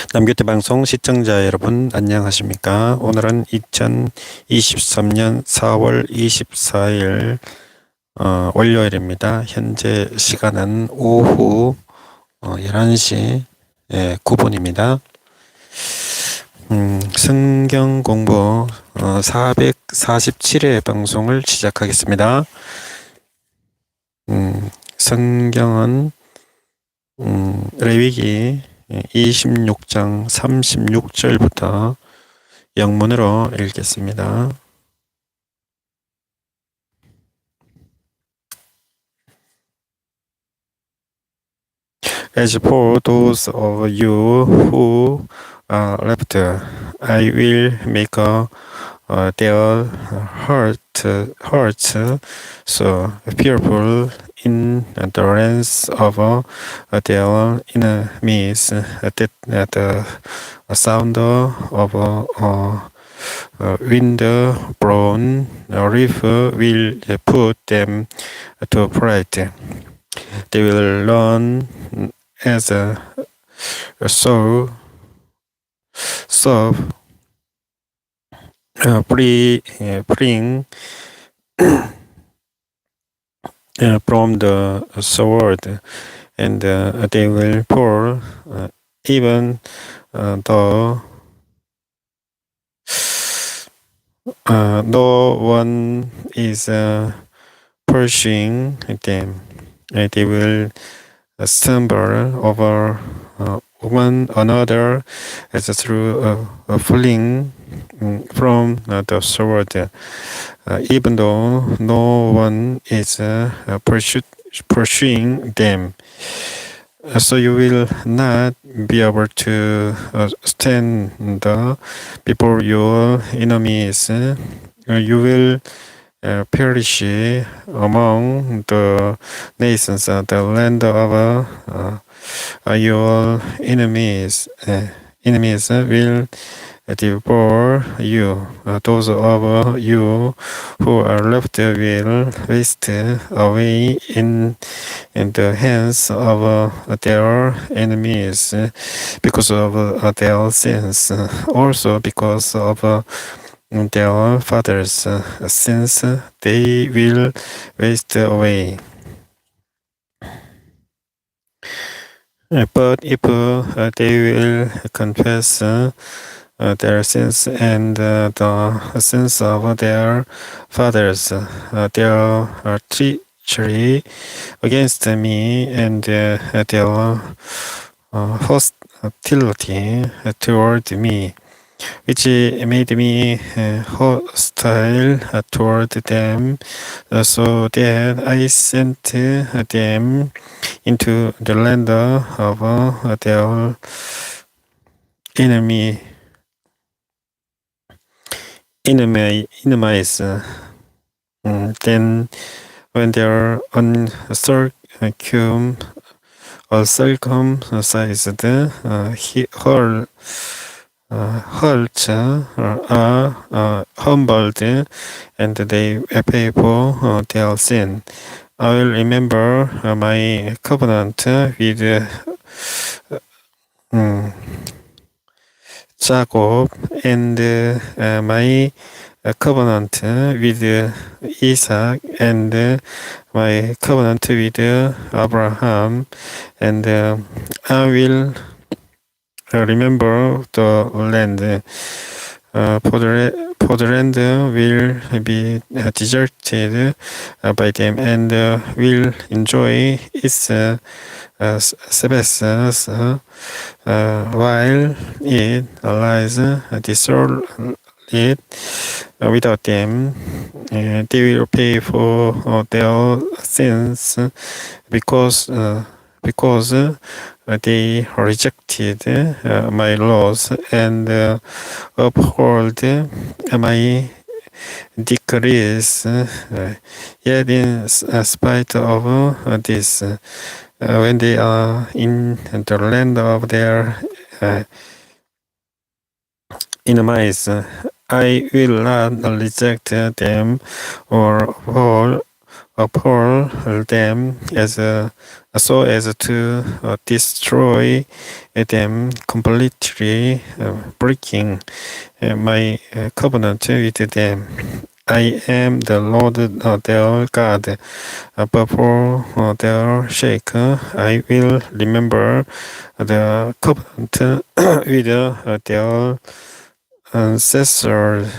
남규태방송 시청자 여러분 안녕하십니까? 오늘은 2023년 4월 24일 월요일입니다. 현재 시간은 오후 11시 9분입니다. 성경공부 447회 방송을 시작하겠습니다. 성경은 레위기 26장 36절부터 영문으로 읽겠습니다. As for those of you who are left, I will make their hearts so fearful in the lands of their enemies that the sound of wind-blown leaf will put them to flight. They will run as a sow, fleeing from the sword, and they will fall, even though no one is pursuing them. They will stumble over one another as through fleeing from the sword, even though no one is pursuing them. So you will not be able to stand before your enemies. You will perish among the nations, the land of your enemies. Enemies will devour you. Those of you who are left will waste away in the hands of their enemies because of their sins, also because of their fathers' sins. They will waste away. But if they will confess their sins and the sins of their fathers, their treachery against me, and their hostility toward me, which made me hostile toward them, so that I sent them into the land of their enemies. Then when their uncircumcised hearts are humbled, and they pay for their sin, I will remember my covenant with Jacob and my covenant with Isaac and my covenant with Abraham, and I will remember the land. For the land will be deserted by them, and will enjoy its Sabbaths while it lies desolate without them. They will pay for their sins because they rejected my laws and uphold my decrees. Yet in spite of this, when they are in the land of their enemies, I will not reject them or uphold them so as to destroy them completely, breaking my covenant with them. I am the Lord their God. Before their sake, I will remember the covenant with their ancestors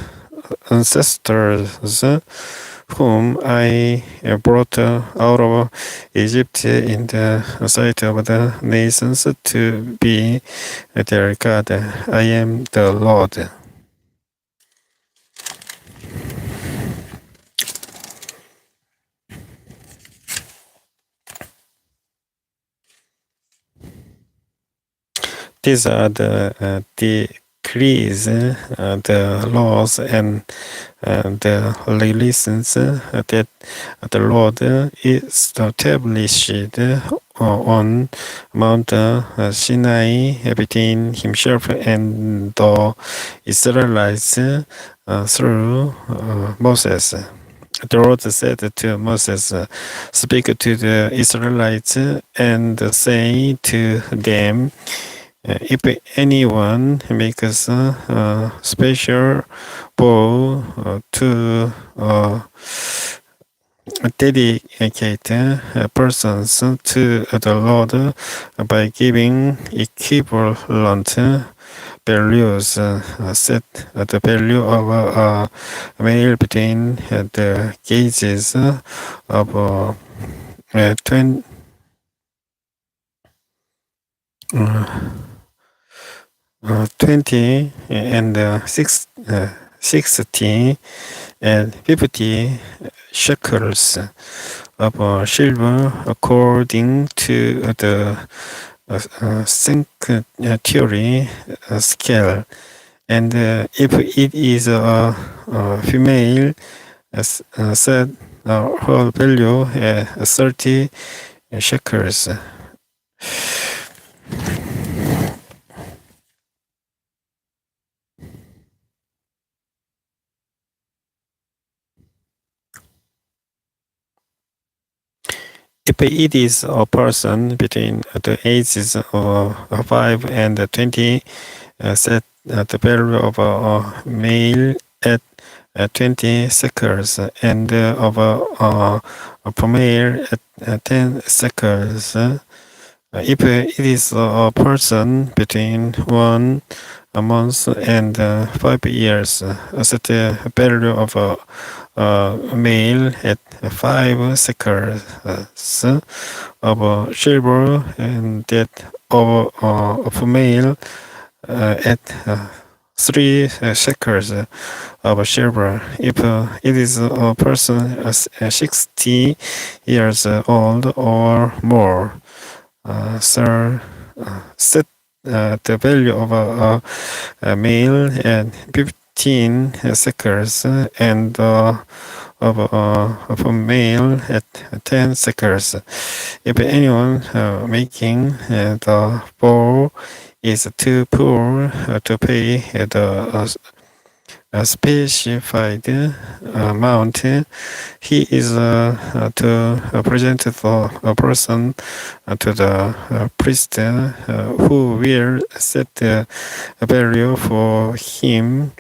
whom I brought out of Egypt in the sight of the nations to be their God. I am the Lord. These are the decrees, the laws, and the regulations that the Lord established on Mount Sinai between himself and the Israelites through Moses. The Lord said to Moses, "Speak to the Israelites and say to them, if anyone makes a special vow to dedicate persons to the Lord by giving equivalent values, set the value of a male between the gauges of 20 and 60 and 50 shekels of silver according to the sanctuary scale. And if it is a female, set her value at 30 shekels. If it is a person between the ages of 5 and 20, set the value of a male at 20 shekels and of a female at 10 shekels. If it is a person between 1 month and 5 years, set the value of a male at 5 shekels of silver and that of a female at 3 shekels of silver. If it is a person 60 years old or more, set the value of a male at 15 shekels and of a male at 10 shekels. If anyone making the vow is too poor to pay the specified amount, he is to present the person to the priest who will set the value for him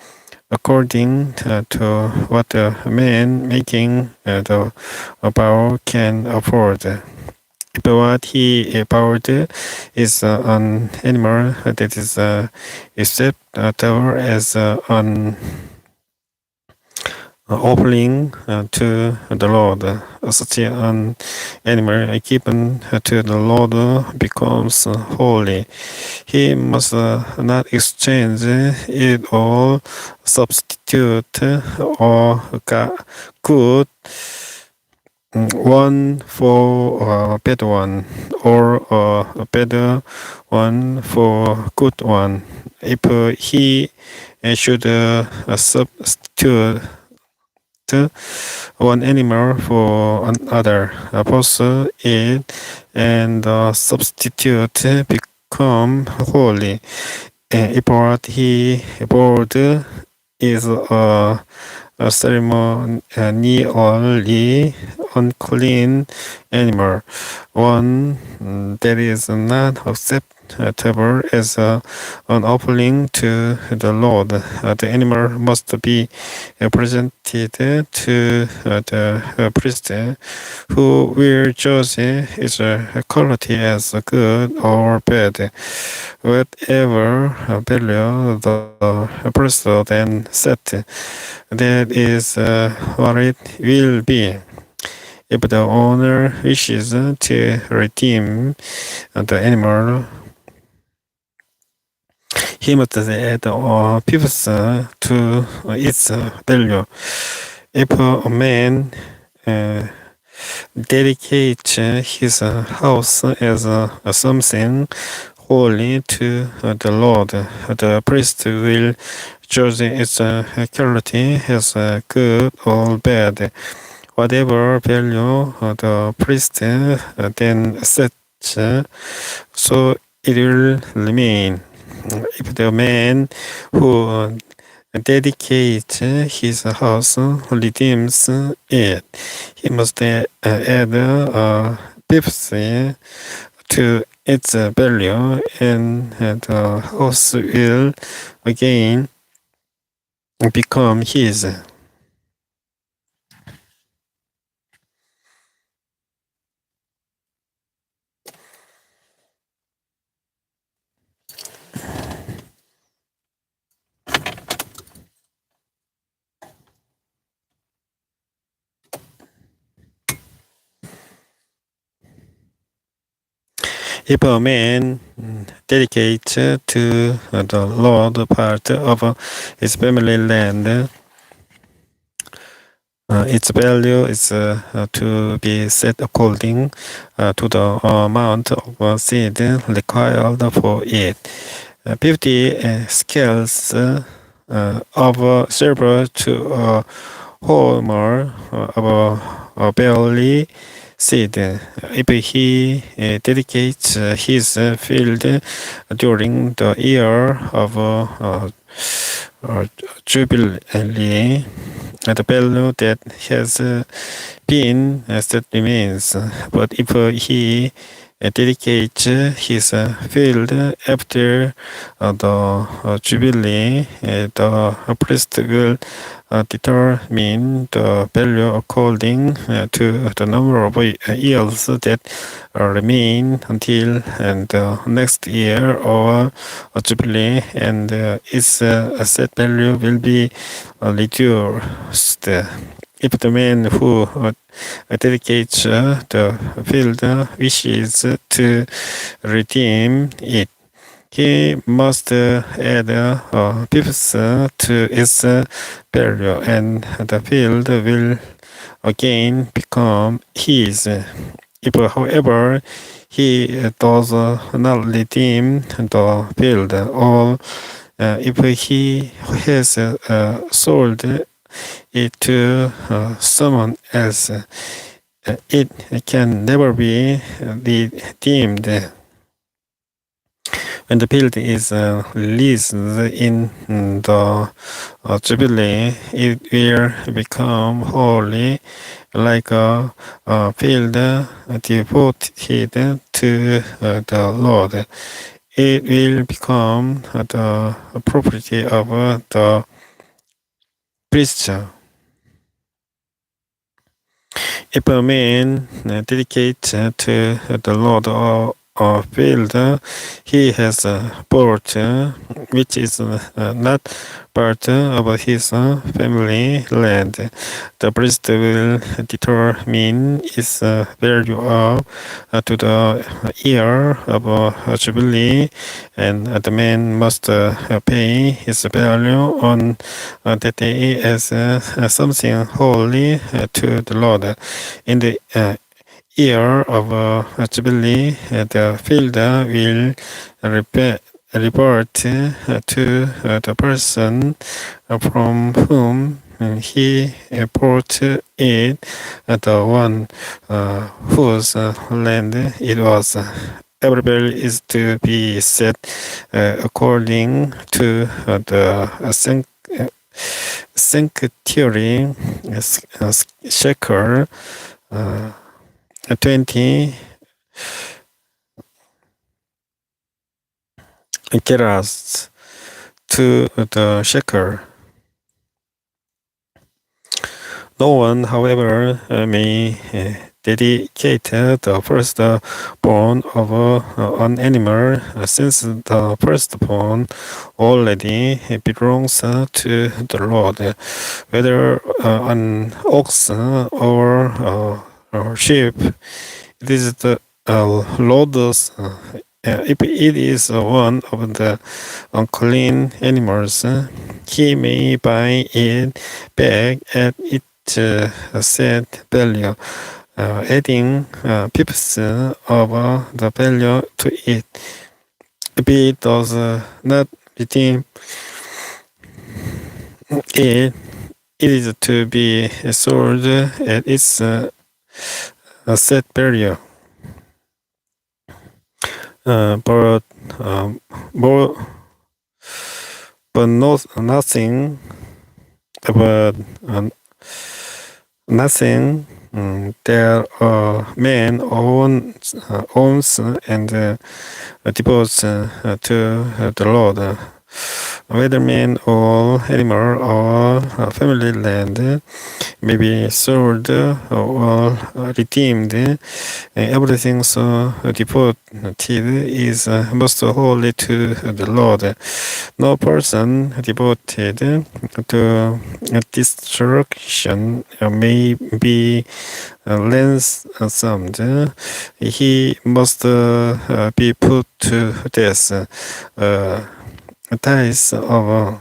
according to what the man making the vow can afford. If what he vowed is an animal that is acceptable as an offering to the Lord, such an animal given to the Lord becomes holy. He must not exchange it or substitute or good one for a bad one, or a better one for good one. If he should substitute one animal for another, both it and the substitute become holy. If what he bought is a ceremonially unclean animal, one that is not acceptable as an offering to the Lord. The animal must be presented to the priest, who will judge its quality as good or bad. Whatever value the priest then set, that is what it will be. If the owner wishes to redeem the animal, he must add pips to its value. If a man dedicates his house as something holy to the Lord, the priest will judge its quality as good or bad. Whatever value the priest then sets, so it will remain. If the man who dedicates his house redeems it, he must add pips to its value, and the house will again become his. If a man dedicates to the Lord part of his family land, its value is to be set according to the amount of seed required for it. 50 scales of silver to a homer of barley seed. If he dedicates his field during the year of Jubilee, the value that has been set remains. But if he dedicates his field after the Jubilee, the priest will determine the value according to the number of years that remain until the next year or Jubilee, and its set value will be reduced. If the man who dedicates the field wishes to redeem it, he must add pips to its value, and the field will again become his. If, however, he does not redeem the field, or if he has sold it to someone else, it can never be redeemed. When the field is released in the Jubilee, it will become holy, like a field devoted to the Lord. It will become the property of the priest. If a man dedicates to the Lord a field he has bought, which is not part of his family land, the priest will determine its value to the year of Jubilee, and the man must pay his value on that day as something holy to the Lord. In the year of Jubilee, the field will revert to the person from whom he bought it, the one whose land it was. Every bill is to be set according to the sanctuary shekel 20 gerahs to the shekel. No one, however, may dedicate the firstborn of an animal, since the firstborn already belongs to the Lord, whether an ox or sheep. It is the Lord's. If it is one of the unclean animals, he may buy it back at its set value, adding pips of the value to it. If it does not redeem it, it is to be sold at its set value. But nothing. That a man owns and devotes to the Lord, whether man or animal or family land, may be sold or redeemed. Everything so devoted is most holy to the Lord. No person devoted to destruction may be ransomed. He must be put to death. Tithes of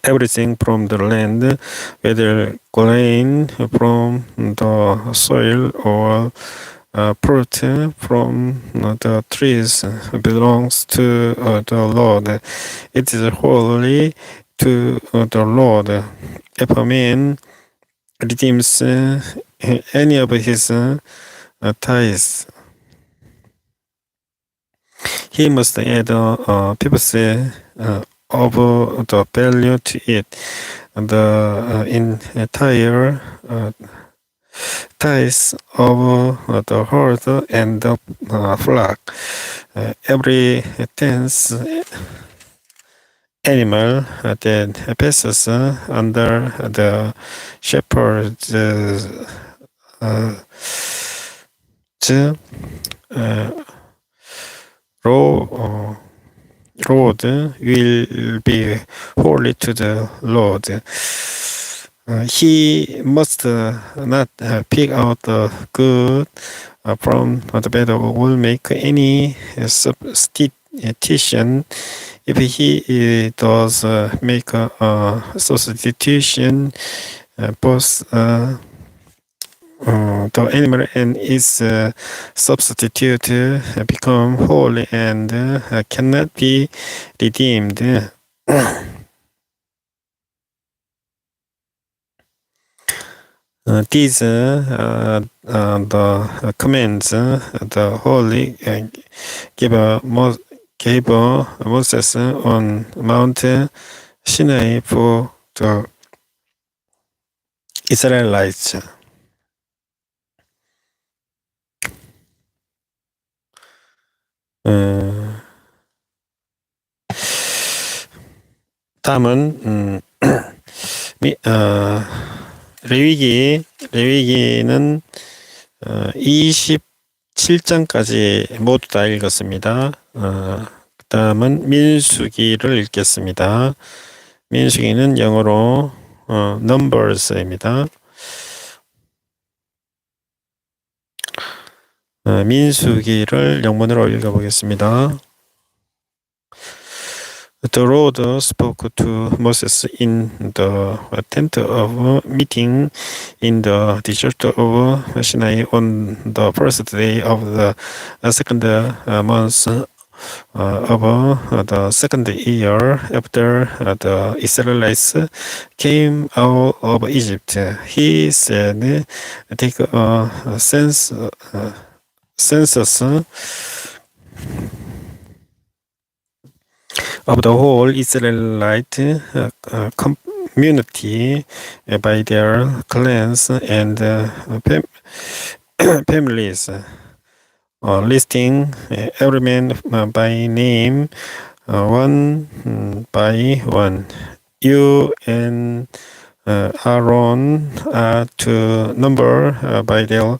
everything from the land, whether grain from the soil or fruit from the trees, belongs to the Lord. It is holy to the Lord. If a man redeems any of his tithes, he must add pips of the value to it. The entire tithes of the herd and the flock. Every 10th animal that passes under the shepherd's road will be holy to the Lord. He must not pick out the good from the bad or make any substitution. If he does make a substitution, both the animal and its substitute become holy and cannot be redeemed. These the commands the Holy gave Moses on Mount Sinai for the Israelites. 다음은 레위기는 27장까지 모두 다 읽었습니다. 그 다음은 민수기를 읽겠습니다. 민수기는 영어로 Numbers입니다. 민수기를 영문으로 읽어보겠습니다. The Lord spoke to Moses in the tent of meeting in the desert of Sinai on the first day of the second month of the second year after the Israelites came out of Egypt. He said, take a census of the whole Israelite community by their clans and families, listing every man by name, one by one. You and Aaron are to number by their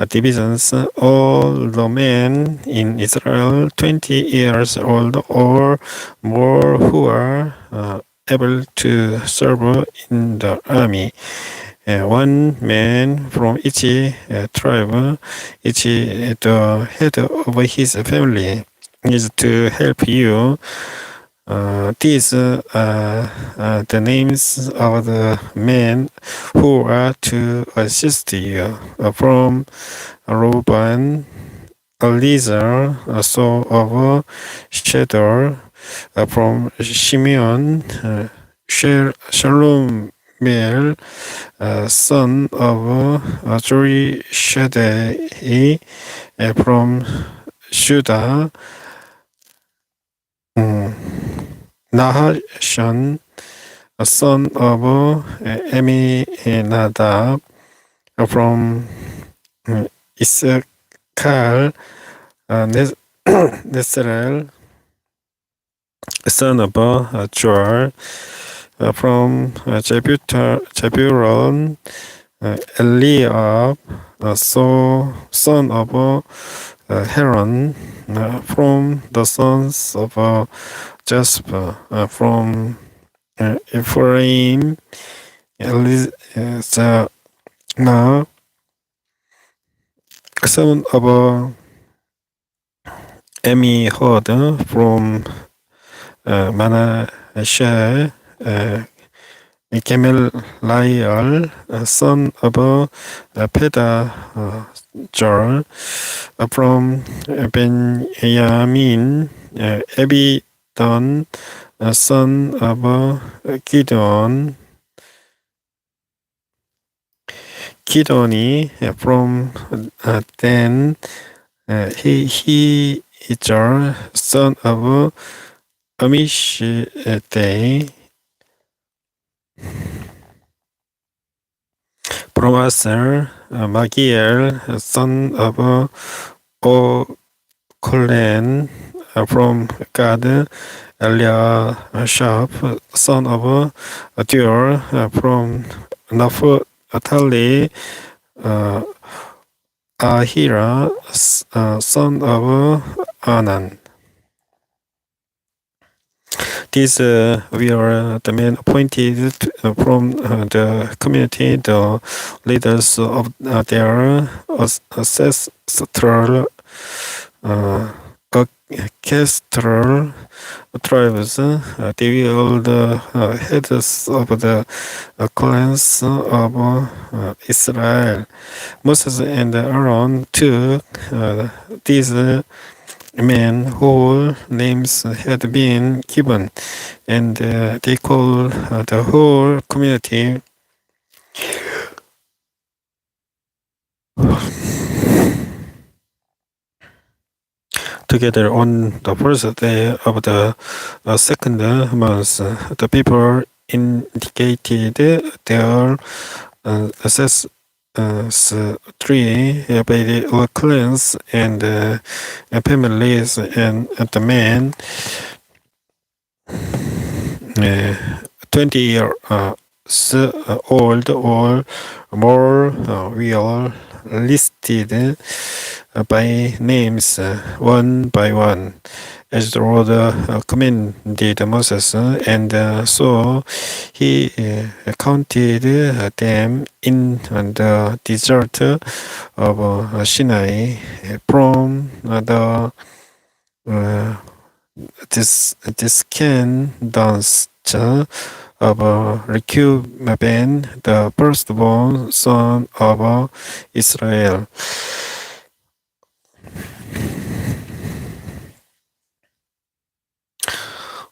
divisions all the men in Israel 20 years old or more who are able to serve in the army. One man from each tribe, each the head of his family, is to help you. These are the names of the men who are to assist you. From Reuben, Eliezer, son of Shedor. From Shimeon, Shalomel, son of Joishadai. From Judah, Nahashon, son of Aminadab. From Issachar, Nesarel, son of Joel. From Zebulun, Eliab, son of Heron. From the sons of Jasper. From Ephraim, Elizah, son of Amihud. From Manasseh, Gamaliel, son of Pedahzur. From Benjamin, Abidon, son of Gideoni. From Dan, Hijah, son of Amishadai. From Aser, Magiel, son of Okolan. From Gad, Eliashab, son of Dur. From Naphtali, Ahira, son of Anan. These were the men appointed from the community, the leaders of their ancestral orchestral tribes. They were the heads of the clans of Israel. Moses and Aaron took these men whose names had been given, and they called the whole community together on the first day of the second month. The people indicated their ancestry by the clans and families, and the men 20 years old or more were listed by names one by one, as the Lord commanded Moses, and so he counted them in the desert of Sinai from the descendants of Reuben, the firstborn son of Israel.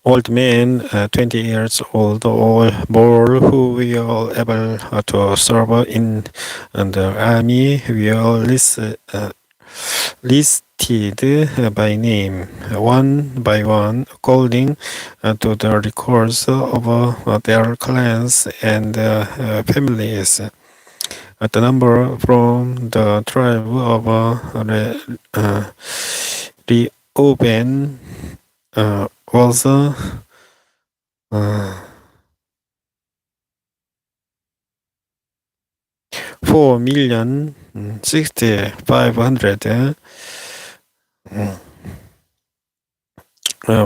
Old men, 20 years old or more, who were able to serve in the army, were listed by name, one by one, according to the records of their clans and families. The number from the tribe of Reuben was 4,065,000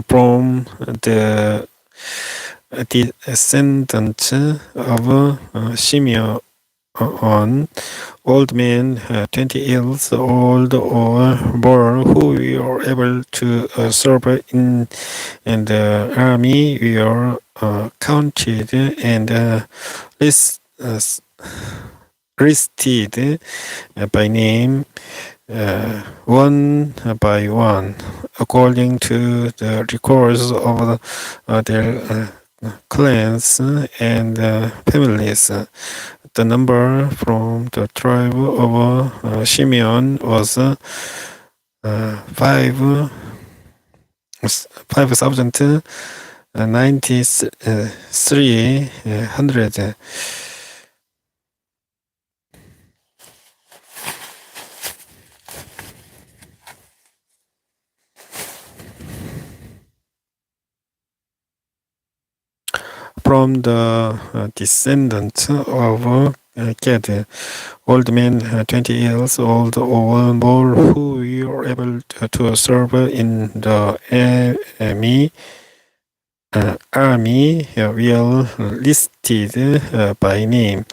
from the descendants of Simeon, old men 20 years old or more who were able to serve in the army were counted and listed by name, one by one, according to the records of their clans and families. The number from the tribe of Simeon was 5,093. From the descendants of Gad, old men 20 years old or more who were able to serve in the army were listed by name,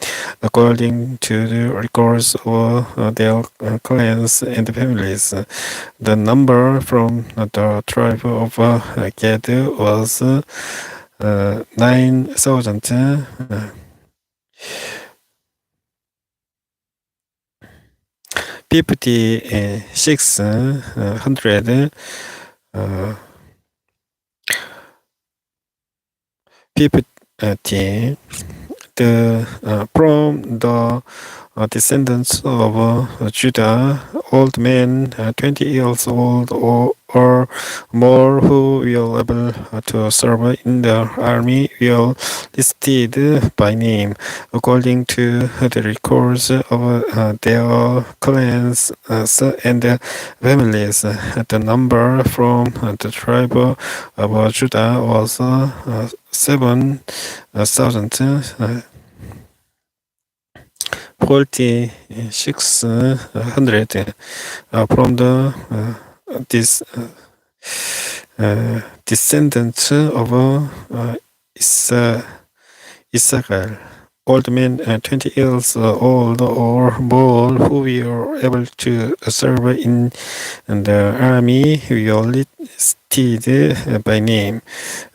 according to the records of their clans and families. The number from the tribe of Gad was 9,600 50 from the descendants of Judah, old men 20 years old or more who were able to serve in the army were listed by name, according to the records of their clans and families. The number from the tribe of Judah was 7,000. 4,600 from the descendants of Issachar, old men 20 years old or more who were able to serve in the army were listed by name,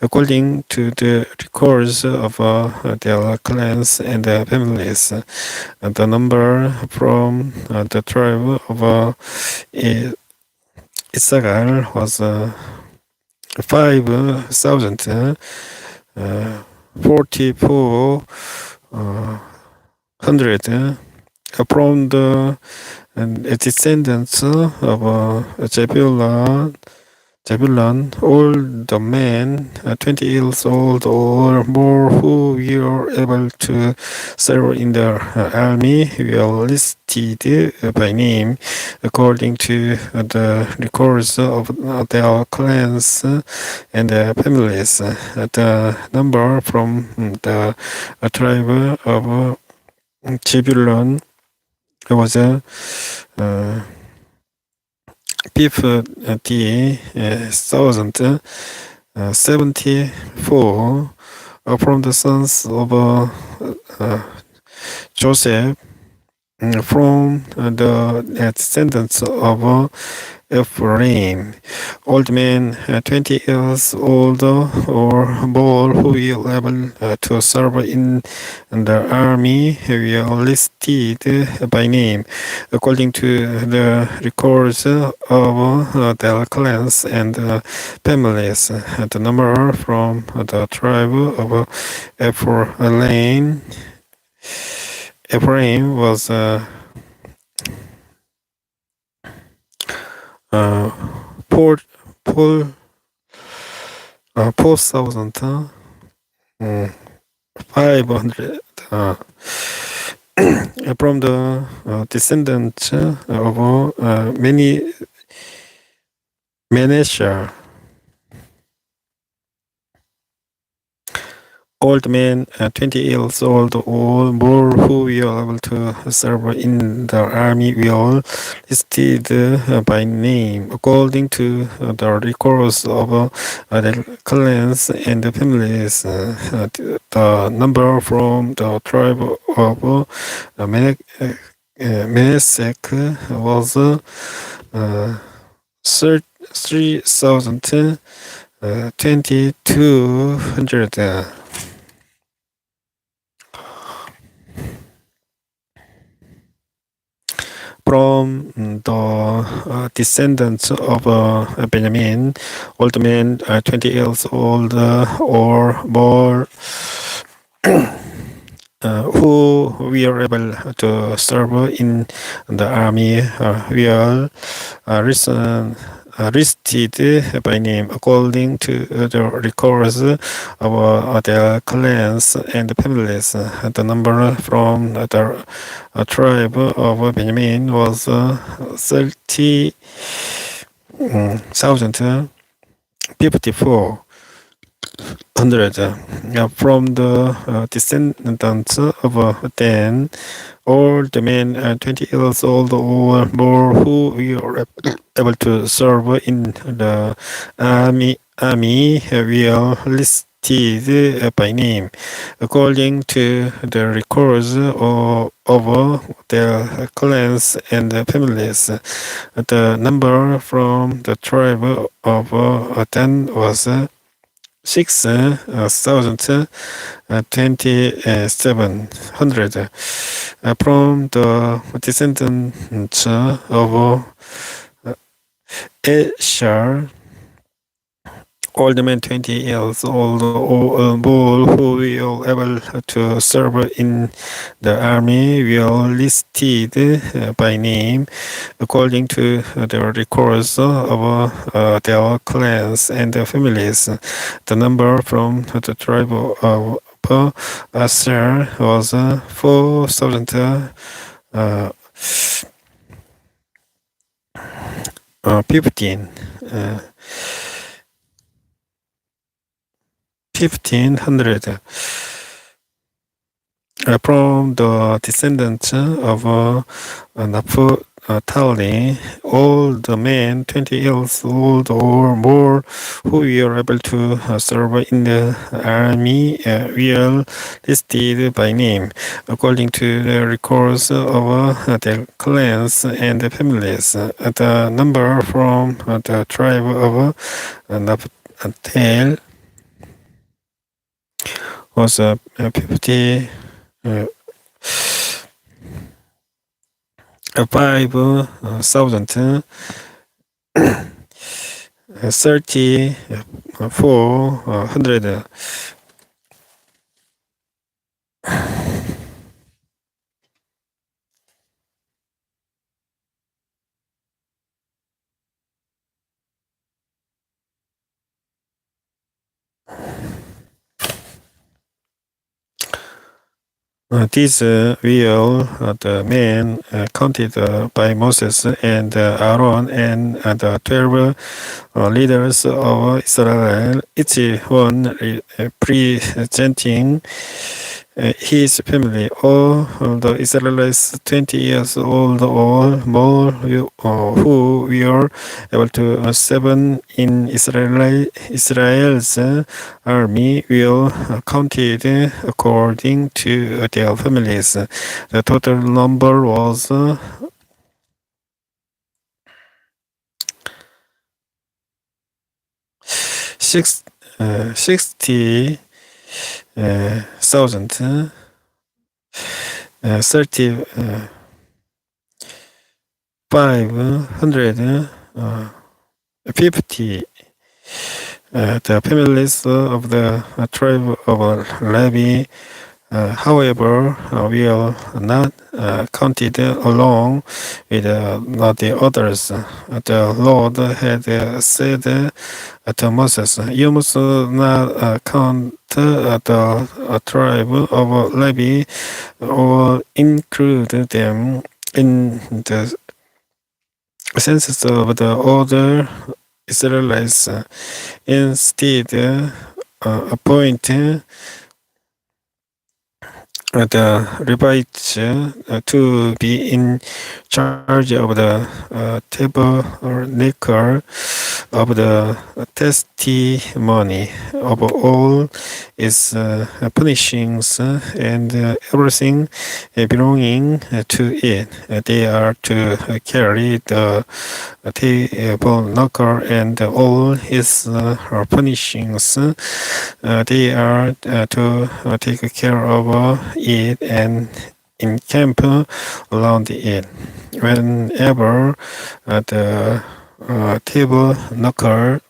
according to the records of their clans and families. The number from the tribe of Issachar was 5,044 from the descendants of Zebulun, all the men 20 years old or more who were able to serve in the army were listed by name, according to the records of their clans and families. The number from the tribe of Zebulun was 50,074 from the sons of Joseph, from the descendants of Ephraim, old men 20 years old or more who were able to serve in the army were listed by name, according to the records of their clans and families. The number from the tribe of Ephraim was four, four, 4,500 from the descendants of many Manasseh. Old men, 20 years old or more, who were able to serve in the army were listed by name according to the records of the clans and the families. The number from the tribe of Manasseh was 3,200. From the descendants of Benjamin, old men 20 years old or more, who were able to serve in the army were listed by name according to the records of their clans and families. The number from the tribe of Benjamin was 30,054. From the descendants of Dan, all the men 20 years old or more who were able to serve in the army were listed by name according to the records of their clans and families. The number from the tribe of Dan was 6,700 from the descendants of Asher. Old men 20 years old or more who were able to serve in the army were listed by name according to the records of their clans and their families. The number from the tribe of Asher was 4,015. 1,500 from the descendants of Naphtali, all the men 20 years old or more who were able to serve in the army were listed by name according to the records of their clans and families. The number from the tribe of Naphtali was 50. 5,000 3,400. These were the men counted by Moses and Aaron and the 12 leaders of Israel, each one representing his family. All the Israelites 20 years old or more who were able to serve in Israel's army were counted according to their families. The total number was 60,000 3,550. The families of the tribe of Levi however, will not counted along with the others. The Lord had said to Moses, "You must not count the tribe of Levi or include them in the census of the other Israelites. Instead, appoint the Levites to be in charge of the tabernacle of the testimony of all its punishings and everything belonging to it. They are to carry the tabernacle and all its punishings. They are to take care of it and encamp around it. Whenever the tabernacle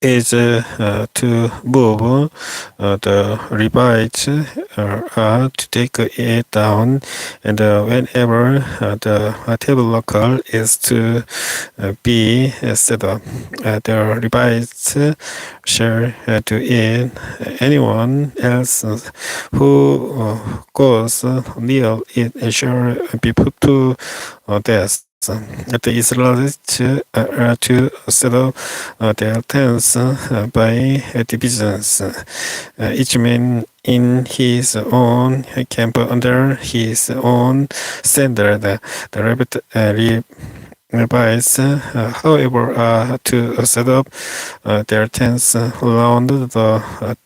is to move, the Levites are to take it down, and whenever the tabernacle is to be set up, the Levites shall do it. Anyone else who goes near it shall be put to death. The Israelites are to set up their tents by divisions, each man in his own camp under his own standard. The Levites, however, are to set up their tents around the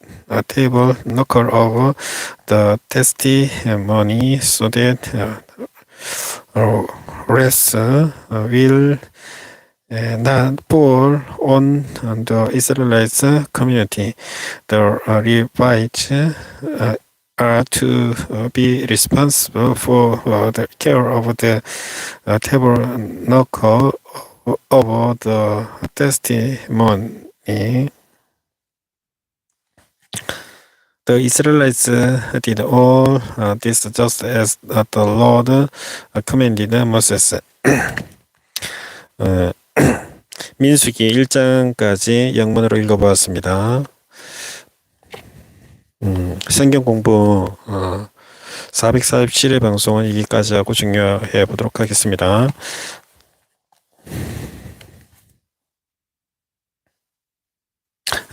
tabernacle of the testimony, so that rest will not fall on the Israelites community. The Levites are to be responsible for the care of the tabernacle of the testimony. The Israelites did all this just as the Lord commanded Moses. 민수기 1장까지 영문으로 읽어보았습니다. 성경공부 447회 방송은 여기까지 하고 종료해 보도록 하겠습니다.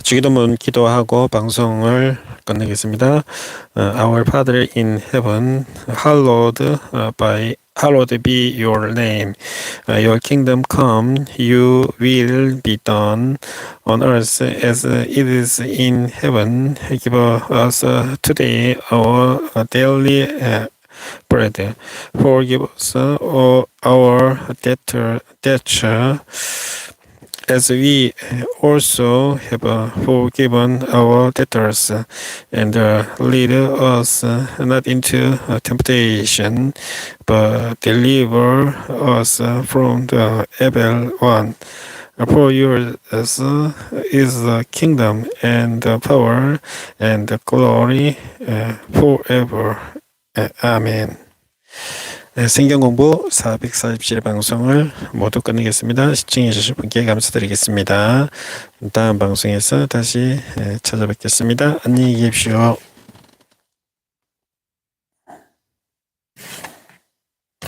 주기도문 기도하고 방송을 끝내겠습니다. Our Father in heaven, hallowed be your name. Your kingdom come, your will be done on earth as it is in heaven. Give us today our daily bread. Forgive us our debts as we also have forgiven our debtors, and lead us not into temptation, but deliver us from the evil one. For yours is the kingdom and the power and the glory forever. 아멘. 성경공부 447 방송을 모두 끝내겠습니다. 시청해 주실 분께 감사드리겠습니다. 다음 방송에서 다시 찾아뵙겠습니다. 안녕히 계십시오.